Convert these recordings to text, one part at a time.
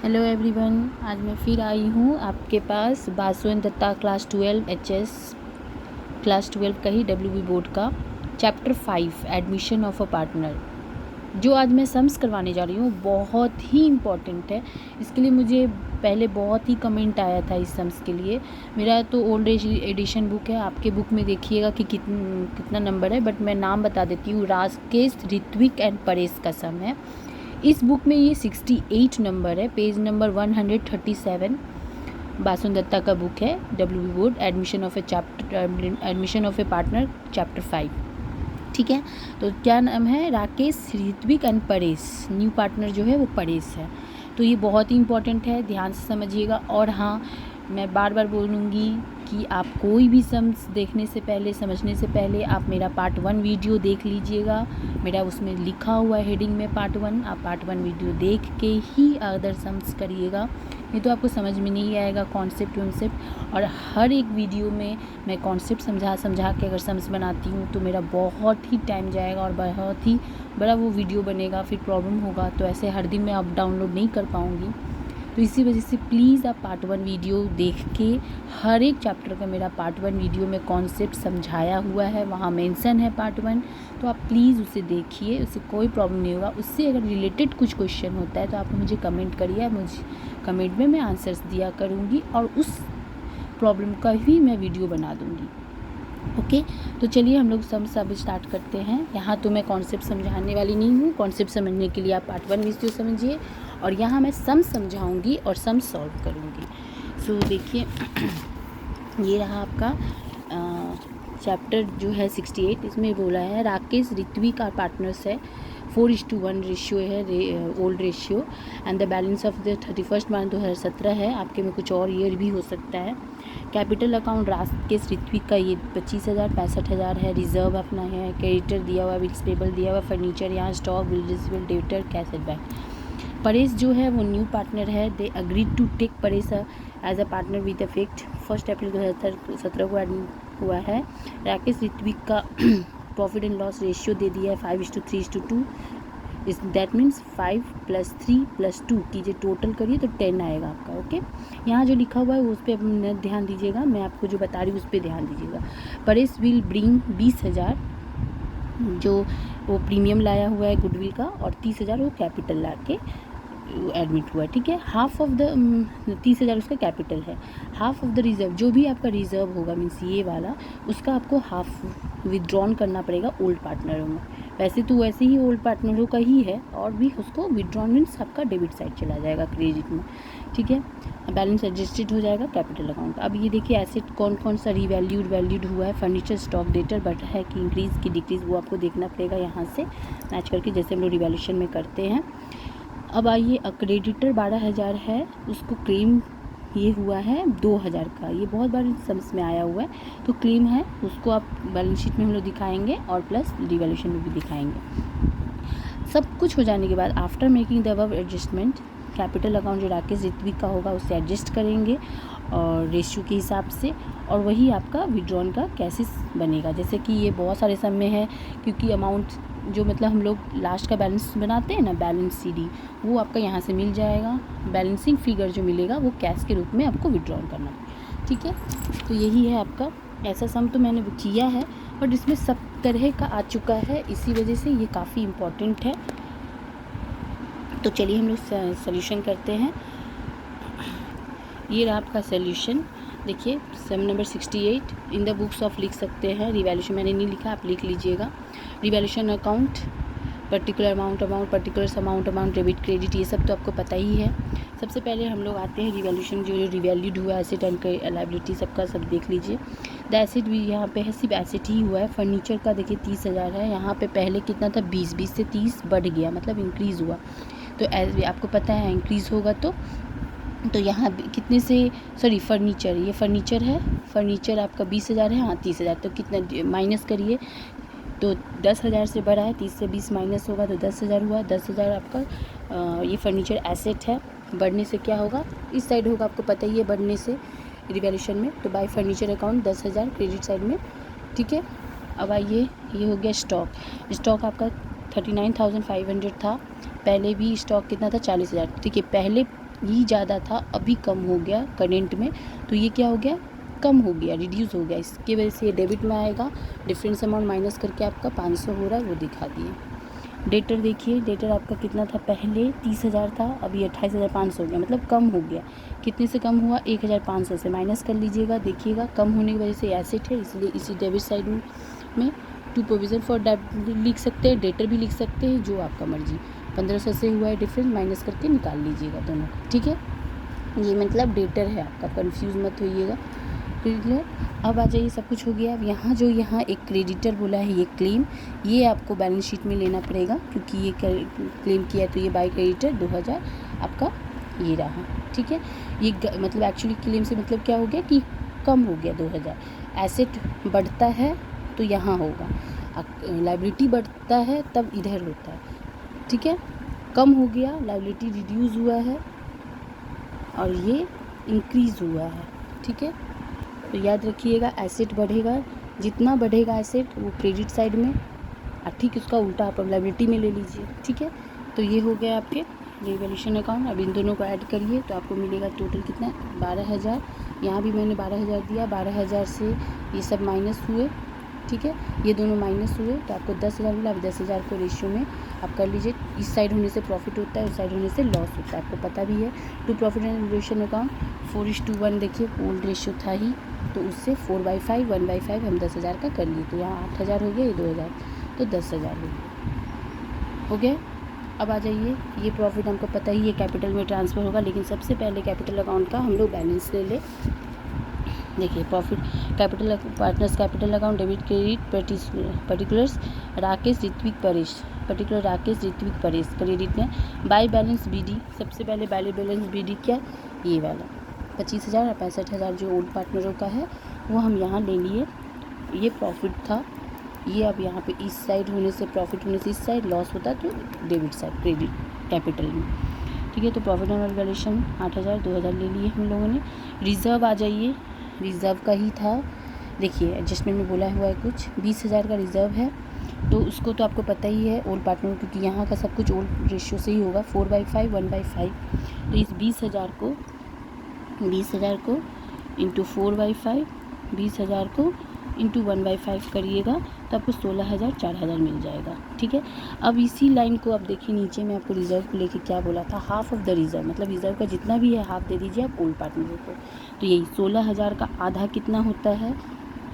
Hello everyone, आज मैं फिर आई हूँ आपके पास बासुएन दत्ता क्लास 12 एचएस क्लास 12 का ही डब्ल्यूबी बोर्ड का chapter 5 admission of a partner. जो आज मैं सम्स करवाने जा रही हूँ बहुत ही इम्पॉर्टेंट है। इसके लिए मुझे पहले बहुत ही कमेंट आया था इस सम्स के लिए। मेरा तो ओल्ड एडिशन बुक है, आपके बुक में देखिएगा कि कितना नंबर है, बट मैं नाम बता देती हूँ। राकेश, ऋत्विक एंड परेश का सम है। इस बुक में ये 68 नंबर है, पेज नंबर 137। बासुन दत्ता का बुक है, WB board admission of a partner chapter 5। ठीक है, तो क्या नाम है? Rakesh, Ritwik and Paresh. New partner जो है वो परेश है। तो ये बहुत ही इंपॉर्टेंट है, ध्यान से समझिएगा। और हाँ, मैं बार बार बोलूँगी कि आप कोई भी सम्स देखने से पहले, समझने से पहले आप मेरा पार्ट 1 वीडियो देख लीजिएगा। मेरा उसमें लिखा हुआ है हेडिंग में पार्ट 1। आप पार्ट 1 वीडियो देख के ही अदर सम्स करिएगा, नहीं तो आपको समझ में नहीं आएगा कॉन्सेप्ट। और हर एक वीडियो में मैं कॉन्सेप्ट समझा के अगर सम्स बनाती हूँ तो मेरा बहुत ही टाइम जाएगा और बहुत ही बड़ा वो वीडियो बनेगा, फिर प्रॉब्लम होगा। तो ऐसे हर दिन मैं अब डाउनलोड नहीं कर पाऊँगी। तो इसी वजह से प्लीज़ आप पार्ट 1 वीडियो देख के, हर एक चैप्टर का मेरा पार्ट 1 वीडियो में कॉन्सेप्ट समझाया हुआ है, वहाँ मेंशन है पार्ट 1। तो आप प्लीज़ उसे देखिए, उससे कोई प्रॉब्लम नहीं होगा। उससे अगर रिलेटेड कुछ क्वेश्चन होता है तो आप मुझे कमेंट करिए, मुझे कमेंट में मैं आंसर्स दिया करूँगी और उस प्रॉब्लम का ही मैं वीडियो बना दूँगी। ओके, तो चलिए हम लोग सम्स अब स्टार्ट करते हैं। यहाँ तो मैं कॉन्सेप्ट समझाने वाली नहीं हूँ, कॉन्सेप्ट समझने के लिए आप पार्ट 1 वीडियो समझिए, और यहाँ मैं सम समझाऊंगी और सम सॉल्व करूँगी। सो देखिए, ये रहा आपका चैप्टर जो है 68। इसमें बोला है राकेश, ऋत्विक का पार्टनर्स है, 4:1 रेशियो है, old ratio, and the balance of the 31 मार्च 2017 है। आपके में कुछ और ईयर भी हो सकता है। कैपिटल अकाउंट राकेश ऋत्विक का ये 25,000 65,000 है। रिजर्व अपना है, क्रेडिटर दिया हुआ, बिल्स पेबल दिया हुआ, फर्नीचर यहाँ, stock, bill receivable, debtor, cash at bank. Paresh जो है वो न्यू पार्टनर है। They agreed to take Paresh as a partner with effect 1 April 2017 को एडमिट हुआ है। राकेश ऋत्विक का प्रॉफिट एंड लॉस रेशियो दे दिया है 5:3:2। इस दैट मीन्स 5 + 3 + 2 कीजिए, टोटल करिए तो 10 आएगा आपका। ओके, यहाँ जो लिखा हुआ है उस पर ध्यान दीजिएगा, मैं आपको जो बता रही हूँ उस पर ध्यान दीजिएगा। परेश विल ब्रिंग 20,000 जो वो प्रीमियम लाया हुआ है गुडविल का, और 30,000 वो कैपिटल ला के एडमिट हुआ है। ठीक है, हाफ ऑफ द 30,000 उसका कैपिटल है। हाफ ऑफ द रिजर्व, जो भी आपका रिजर्व होगा मीन्स ये वाला, उसका आपको हाफ विदड्रॉन करना पड़ेगा ओल्ड पार्टनरों में। वैसे तो वैसे ही ओल्ड पार्टनरों का ही है, और भी उसको विदड्रॉन मीन्स आपका डेबिट साइड चला जाएगा क्रेडिट में। ठीक है, बैलेंस एडजस्टेड हो जाएगा कैपिटल अकाउंट। अब ये देखिए एसेट कौन कौन सा वैल्यूड हुआ है। फर्नीचर, स्टॉक, डेटर बढ़ा है कि इंक्रीज़ की डिक्रीज़, वो आपको देखना पड़ेगा यहाँ से मैच करके, जैसे हम लोग रिवैल्यूएशन में करते हैं। अब आइए, क्रेडिटर 12,000 है, उसको क्लेम ये हुआ है 2,000 का। ये बहुत बार सम्स में आया हुआ है, तो क्लेम है उसको आप बैलेंस शीट में हम लोग दिखाएंगे और प्लस रिवैल्यूएशन में भी दिखाएंगे। सब कुछ हो जाने के बाद after making the above adjustment, capital account जो राकेश ऋत्विक का होगा उससे एडजस्ट करेंगे और रेशियो के हिसाब से, और वही आपका विड्रॉन का कैसेस बनेगा। जैसे कि ये बहुत सारे सम में है, क्योंकि अमाउंट जो मतलब हम लोग लास्ट का बैलेंस बनाते हैं ना, बैलेंस CD, वो आपका यहाँ से मिल जाएगा। बैलेंसिंग फिगर जो मिलेगा वो कैश के रूप में आपको विड्रॉन करना है। ठीक है, तो यही है आपका। ऐसा सम तो मैंने किया है, बट इसमें सब तरह का आ चुका है, इसी वजह से ये काफ़ी इम्पोर्टेंट है। तो चलिए हम लोग सोल्यूशन करते हैं। ये रहा आपका सोल्यूशन। देखिए, sum number 68 in the books of लिख सकते हैं। रिवैल्यूएशन मैंने नहीं लिखा, आप लिख लीजिएगा। Revaluation account, particular amount, particular amount, debit, credit, ये सब तो आपको पता ही है। सबसे पहले हम लोग आते हैं रिवैल्यूएशन, जो रिवैल्यूड हुआ एसेट एंड लायबिलिटी सबका सब देख लीजिए। द एसेट भी यहाँ पे है, सिर्फ एसेट ही हुआ है। फर्नीचर का देखिए 30,000 है, यहाँ पे पहले कितना था 20 से 30 बढ़ गया, मतलब इंक्रीज़ हुआ। तो आपको पता है इंक्रीज़ होगा तो यहाँ कितने से, सॉरी फर्नीचर, ये फर्नीचर है, फर्नीचर आपका 20,000 है, हाँ 30,000, तो कितना माइनस करिए, तो 10,000 से बढ़ा है, 30 से 20 माइनस होगा तो 10,000 हुआ। 10,000 आपका ये फर्नीचर एसेट है, बढ़ने से क्या होगा, इस साइड होगा, आपको पता ही है बढ़ने से रिवैल्यूएशन में। तो bye furniture account 10,000 credit side में। ठीक है, अब आइए, ये हो गया स्टॉक। स्टॉक आपका 39,500 था, पहले भी स्टॉक कितना था 40,000। ठीक है, पहले ये ज़्यादा था, अभी कम हो गया करेंट में, तो ये क्या हो गया, कम हो गया, रिड्यूस हो गया, इसकी वजह से ये डेबिट में आएगा। डिफरेंस अमाउंट माइनस करके आपका 500 हो रहा है, वो दिखा दिए। डेटर देखिए, डेटर आपका कितना था, पहले 30,000 था, अभी 28,500 हो गया, मतलब कम हो गया। कितने से कम हुआ, 1,500 से माइनस कर लीजिएगा, देखिएगा कम होने की वजह से एसेट है, इसलिए इसी डेबिट साइड में टू प्रोविज़न फॉर डेट लिख सकते हैं, डेटर भी लिख सकते हैं, जो आपका मर्जी। 1500 से हुआ है डिफरेंस, माइनस करके निकाल लीजिएगा दोनों, ठीक है। ये मतलब डेटर है आपका, कंफ्यूज मत होइएगा, क्लियर। अब आ जाइए, सब कुछ हो गया। अब यहाँ एक क्रेडिटर बोला है, ये क्लेम, ये आपको बैलेंस शीट में लेना पड़ेगा, क्योंकि ये क्लेम किया, तो ये बाय क्रेडिटर 2000 आपका ये रहा, ठीक है। ये मतलब एक्चुअली क्लेम से मतलब क्या हो गया कि कम हो गया 2000। एसेट बढ़ता है तो यहाँ होगा, लायबिलिटी बढ़ता है तब इधर होता है, ठीक है। कम हो गया, लायबिलिटी रिड्यूस हुआ है और ये इंक्रीज़ हुआ है, ठीक है। तो याद रखिएगा, एसेट बढ़ेगा, जितना बढ़ेगा एसेट वो क्रेडिट साइड में, और ठीक उसका उल्टा आप लायबिलिटी में ले लीजिए, ठीक है। तो ये हो गया आपके रिवैल्यूएशन अकाउंट। अब इन दोनों को ऐड करिए तो आपको मिलेगा टोटल कितना, 12,000। यहाँ भी मैंने 12,000 दिया, 12,000 से ये सब माइनस हुए, ठीक है, ये दोनों माइनस हुए तो आपको 10,000 मिला। अब 10,000 को रेशियो में आप कर लीजिए, इस साइड होने से प्रॉफिट होता है, उस साइड होने से लॉस होता है, आपको पता भी है। To profit and revaluation account 4:1, देखिए ओल्ड रेशियो था ही, तो उससे 4/5 1/5 हम 10,000 का कर लिए, तो यहाँ 8,000 हो गया, ये 2,000, तो 10,000 हो गया। अब आ जाइए, ये प्रॉफिट हमको पता ही है कैपिटल में ट्रांसफ़र होगा, लेकिन सबसे पहले कैपिटल अकाउंट का हम लोग बैलेंस ले ले। देखिए profit capital, partners capital account, debit credit, particulars Rakesh Ritwik Paresh, particular Rakesh Ritwik Paresh, credit में बाय बैलेंस बीडी, सबसे पहले बाय बैलेंस बीडी क्या, ये वाला 25,000 और 65,000 जो ओल्ड पार्टनरों का है वो हम यहाँ ले लिए, ये प्रॉफिट था। ये अब यहाँ पे इस साइड होने से, प्रॉफिट होने से इस साइड, लॉस होता तो डेबिट साइड क्रेडिट कैपिटल में, ठीक है। तो प्रॉफिट एंड वैल्यूएशन 8,000 2,000 ले लिए हम लोगों ने। रिज़र्व आ जाइए, रिज़र्व का ही था, देखिए एडजस्टमेंट में बोला हुआ है कुछ 20,000 का रिज़र्व है, तो उसको तो आपको पता ही है ओल्ड पार्टनर, क्योंकि यहाँ का सब कुछ ओल्ड रेशियो से ही होगा, 4/5 1/5। तो इस 20,000 को इंटू 4/5, 20,000 को इंटू 1/5 करिएगा तो आपको 16,000 4,000 मिल जाएगा, ठीक है। अब इसी लाइन को आप देखिए, नीचे में आपको रिज़र्व को लेके क्या बोला था, हाफ ऑफ द रिज़र्व, मतलब रिज़र्व का जितना भी है हाफ दे दीजिए आप ओल्ड पार्टनरों को। तो यही 16,000 का आधा कितना होता है,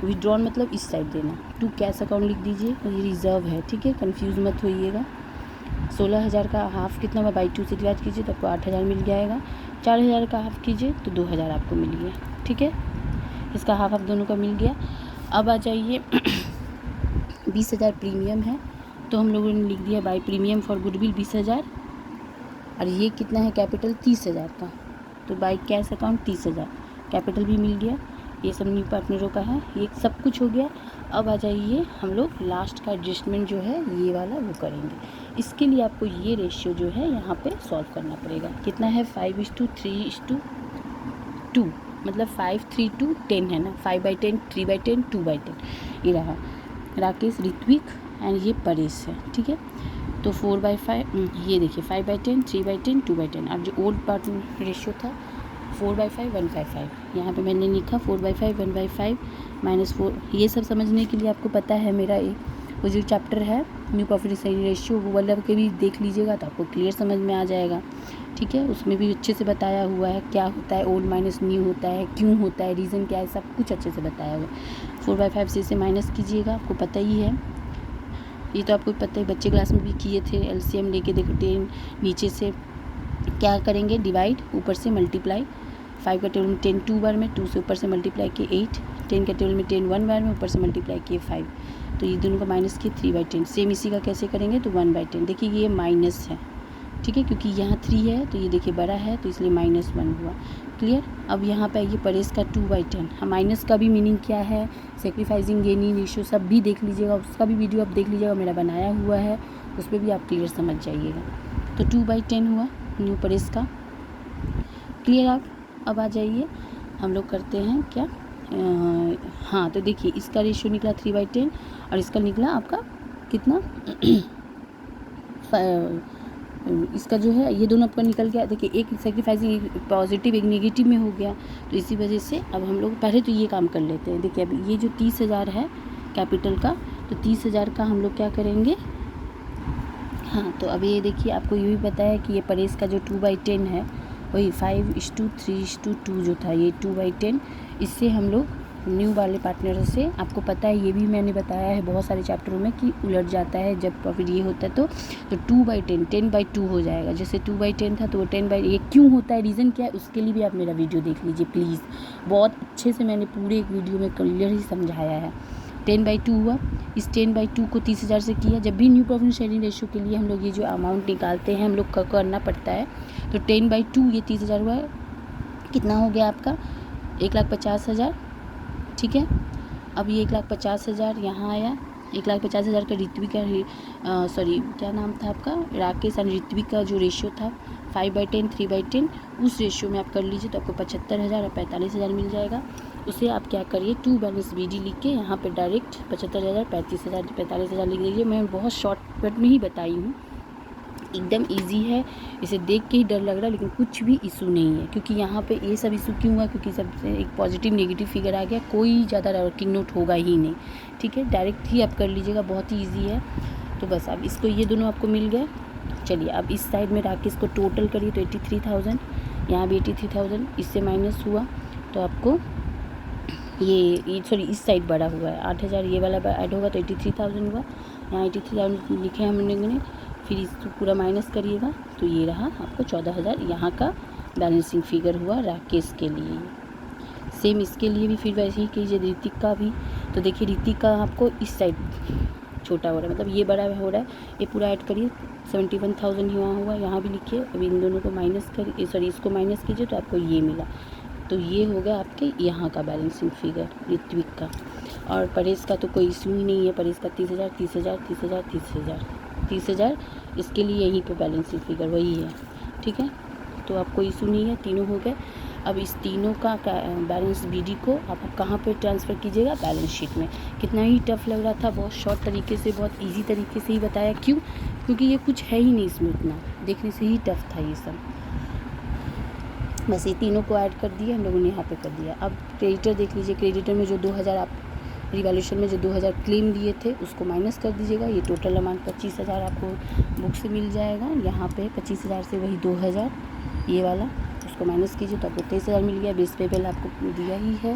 विड्रॉन मतलब इस साइड देना, टू कैश अकाउंट लिख दीजिए, तो ये रिज़र्व है, ठीक है, कन्फ्यूज़ मत होइएगा। 16,000 का हाफ कितना हुआ, बाई 2 से डिवाइड कीजिए तो आपको 8,000 मिल जाएगा। 4,000 का हाफ कीजिए तो 2,000 आपको मिल गया, ठीक है। इसका हाफ आप दोनों का मिल गया। अब आ जाइए 20,000 प्रीमियम है, तो हम लोगों ने लिख दिया बाई प्रीमियम फॉर गुडविल 20,000, और ये कितना है कैपिटल 30,000 का, तो बाई कैश अकाउंट 30,000, कैपिटल भी मिल गया। ये सब न्यू पार्टनरों का है, ये सब कुछ हो गया। अब आ जाइए हम लोग लास्ट का एडजस्टमेंट जो है ये वाला वो करेंगे। इसके लिए आपको ये रेशियो जो है यहाँ पे सॉल्व करना पड़ेगा। कितना है, 5:3:2, मतलब 5:3:10 है ना, 5/10 3/10 2/10, ये रहा राकेश ऋत्विक एंड ये परेश है, ठीक है। तो 4/5, ये देखिए 5/10 3/10 2/10, और जो ओल्ड पार्टनर रेशियो था 4/5 1/5, यहाँ पे मैंने लिखा 4/5 1/5 -4। ये सब समझने के लिए आपको पता है मेरा वो जो चैप्टर है न्यू प्रॉफिट रेशियो, वो वाला के भी देख लीजिएगा तो आपको क्लियर समझ में आ जाएगा, ठीक है। उसमें भी अच्छे से बताया हुआ है क्या होता है, ओल्ड माइनस न्यू होता है, क्यों होता है, रीज़न क्या है, सब कुछ अच्छे से बताया हुआ है। 4/5 से इसे माइनस कीजिएगा, आपको पता ही है, ये तो आपको पता है, बच्चे क्लास में भी किए थे। एलसीएम लेके देखो, 10 नीचे से क्या करेंगे, डिवाइड, ऊपर से मल्टीप्लाई। 5 का टेबल में 10 2 बार में, 2 से ऊपर से मल्टीप्लाई किए 8, 10 का टेबल में 10 1 बार में, ऊपर से मल्टीप्लाई किए 5, तो ये दोनों का माइनस किए 3/10। सेम इसी का कैसे करेंगे, तो 1/10, देखिए ये माइनस है, ठीक है, क्योंकि यहाँ 3 है तो ये देखिए बड़ा है तो इसलिए -1 हुआ, क्लियर। अब यहाँ पे ये परेश का 2/10, हाँ माइनस का भी मीनिंग क्या है, सेक्रीफाइसिंग गेनिंग रेशियो सब भी देख लीजिएगा, उसका भी वीडियो आप देख लीजिएगा, मेरा बनाया हुआ है, उस पर भी आप क्लियर समझ जाइएगा। तो 2/10 हुआ न्यू परेश का, क्लियर आप। अब आ जाइए हम लोग करते हैं क्या, हाँ तो देखिए इसका रेशियो निकला 3/10 और इसका निकला आपका कितना इसका जो है ये दोनों आपका निकल गया। देखिए एक सेक्रीफाइसिंग, एक पॉजिटिव एक नेगेटिव में हो गया, तो इसी वजह से अब हम लोग पहले तो ये काम कर लेते हैं। देखिए अब ये जो 30,000 है कैपिटल का, तो 30,000 का हम लोग क्या करेंगे, हाँ तो अब ये देखिए आपको ये भी पता है कि ये परेश का जो 2/10 है वही 5:3:2 जो था, ये 2/10, इससे हम लोग न्यू वाले पार्टनर से, आपको पता है ये भी मैंने बताया है बहुत सारे चैप्टरों में कि उलट जाता है जब प्रॉफिट ये होता है तो 2/10 10/2 हो जाएगा। जैसे 2/10 था तो वो 10/, ये क्यों होता है, रीज़न क्या है, उसके लिए भी आप मेरा वीडियो देख लीजिए प्लीज़, बहुत अच्छे से मैंने पूरे एक वीडियो में क्लियर ही समझाया है। 10/2 हुआ, इस 10/2 को 30,000 से किया। जब भी न्यू प्रॉफिट शेयरिंग रेशियो के लिए हम लोग ये जो अमाउंट निकालते हैं हम लोग का करना पड़ता है, तो 10/2 ये 30,000 हुआ, कितना हो गया आपका 1,50,000, ठीक है। अब ये 1,50,000 यहाँ आया, 1,50,000 का ऋत्विक का सॉरी क्या नाम था आपका, राकेश और ऋत्विक का जो रेशियो था 5/10 3/10, उस रेशियो में आप कर लीजिए तो आपको 75,000 और 45,000 मिल जाएगा। उसे आप क्या करिए, टू बैलेंस BD लिख के यहाँ पे डायरेक्ट 75,000 35,000 45,000 लिख दीजिए। मैं बहुत शॉर्टकट में ही बताई हूँ, एकदम इजी है, इसे देख के ही डर लग रहा है लेकिन कुछ भी इशू नहीं है, क्योंकि यहाँ पे ये सब इशू क्यों हुआ, क्योंकि सबसे एक पॉजिटिव नेगेटिव फिगर आ गया, कोई ज़्यादा वर्किंग नोट होगा ही नहीं, ठीक है, डायरेक्ट ही आप कर लीजिएगा, बहुत ही ईजी है। तो बस अब इसको ये दोनों आपको मिल गए। चलिए अब इस साइड में राकेश को टोटल करिए तो 83,000, यहाँ भी 83,000, इससे माइनस हुआ तो आपको ये सॉरी इस साइड बड़ा हुआ है 8,000, ये वाला ऐड होगा तो 83,000 हुआ, यहाँ 83,000 लिखे हम लोगों ने, फिर इसको पूरा माइनस करिएगा तो ये रहा आपको 14,000 यहाँ का बैलेंसिंग फिगर हुआ राकेश के लिए। सेम इसके लिए भी फिर वैसे ही कीजिए, ऋतिक का भी। तो देखिए ऋतिक का आपको इस साइड छोटा हो रहा है, मतलब ये बड़ा हो रहा है, ये पूरा ऐड करिए 71,000 यहाँ हुआ, यहाँ भी लिखिए। अब इन दोनों को माइनस करिए, सॉरी इसको माइनस कीजिए तो आपको ये मिला, तो ये हो गया आपके यहाँ का बैलेंसिंग फिगर ऋत्विक का। और परेश का तो कोई इशू ही नहीं है, परेश का 30,000 30,000 30,000 30,000 30,000, इसके लिए यहीं पे बैलेंसिंग फिगर वही है, ठीक है। तो आपको इशू नहीं है, तीनों हो गए। अब इस तीनों का बैलेंस BD को आप कहाँ पे ट्रांसफ़र कीजिएगा, बैलेंस शीट में। कितना ही टफ लग रहा था, बहुत शॉर्ट तरीके से बहुत इजी तरीके से ही बताया, क्यों, क्योंकि ये कुछ है ही नहीं इसमें, उतना देखने से ही टफ था ये सब। बस ये तीनों को ऐड कर दिया हम लोगों ने, यहाँ पे कर दिया। अब क्रेडिटर देख लीजिए, क्रेडिटर में जो 2,000 आप रिवैल्यूएशन में जो 2,000 क्लेम दिए थे उसको माइनस कर दीजिएगा, ये टोटल अमाउंट 25,000 आपको बुक से मिल जाएगा। यहाँ पे 25,000 से वही 2,000 ये वाला उसको माइनस कीजिए तो आपको 23,000 मिल गया। बेस पेबल आपको दिया ही है,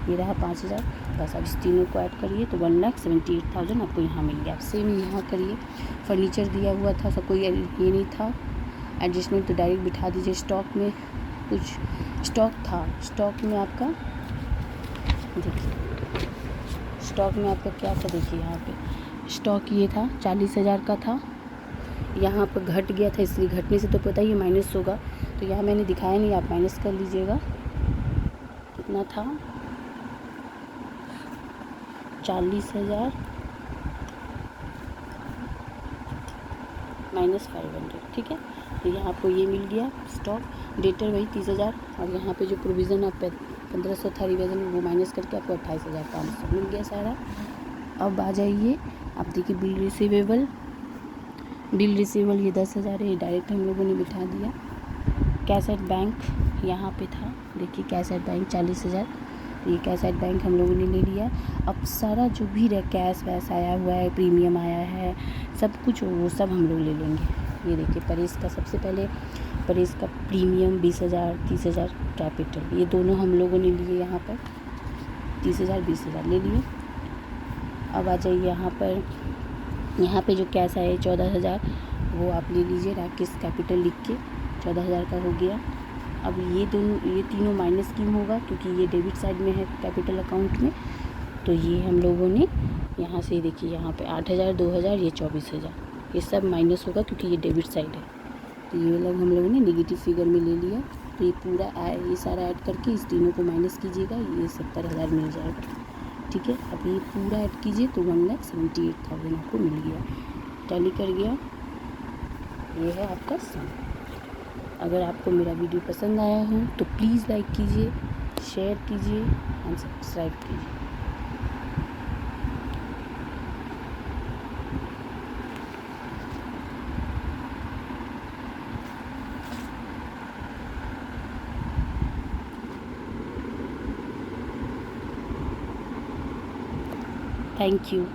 ये रहा 5,000। बस अब इस तीनों को ऐड करिए तो 1,78,000 आपको यहाँ मिल गया। सेम यहाँ करिए, फर्नीचर दिया हुआ था, सब कोई ये नहीं था एडजस्टमेंट, तो डायरेक्ट बिठा दीजिए। स्टॉक में कुछ स्टॉक था, स्टॉक में आपका देखिए, स्टॉक में आपका क्या था, देखिए यहाँ पे स्टॉक ये था 40,000 का था, यहाँ पर घट गया था, इसलिए घटने से तो पता ही माइनस होगा, तो यहाँ मैंने दिखाया नहीं, आप माइनस कर लीजिएगा। कितना था 40,000 -500, ठीक है। तो यहाँ आपको ये मिल गया स्टॉक। डेटर वही 30,000, और यहाँ पे जो प्रोविज़न आप 1,500 था रिवीजन वो माइनस करके आपको 28,500 मिल गया सारा। अब आ जाइए आप देखिए बिल रिसीवेबल ये 10,000 है, ये डायरेक्ट हम लोगों ने बिठा दिया। कैश एट बैंक यहाँ पे था, देखिए कैश एट बैंक 40,000, ये कैश एट बैंक हम लोगों ने ले लिया। अब सारा जो भी कैश वैस आया हुआ है, प्रीमियम आया है, सब कुछ वो सब हम लोग ले लेंगे। ये देखिए परेश का सबसे पहले, परेश का प्रीमियम 20,000 30,000 कैपिटल, ये दोनों हम लोगों ने लिए यहाँ पर 30,000 20,000 ले लिए। अब आ जाइए यहाँ पे जो कैश आया 14,000 वो आप ले लीजिए, राकेश कैपिटल लिख के 14,000 का हो गया। अब ये तीनों माइनस क्यों होगा, क्योंकि ये डेबिट साइड में है कैपिटल अकाउंट में, तो ये हम लोगों ने यहाँ से देखिए यहाँ पे 8,000 2,000 ये 24,000 ये सब माइनस होगा क्योंकि ये डेबिट साइड है, तो ये लोग हम लोगों ने नेगेटिव फिगर में ले लिया। तो ये पूरा ये सारा ऐड करके इस तीनों को माइनस कीजिएगा, ये 70,000 मिल जाएगा, ठीक है। अब ये पूरा ऐड कीजिए तो 1,78,000 आपको मिल गया, टैली कर गया। ये है आपका सम। अगर आपको मेरा वीडियो पसंद आया हो तो प्लीज़ लाइक कीजिए, शेयर कीजिए एंड सब्सक्राइब कीजिए। Thank you.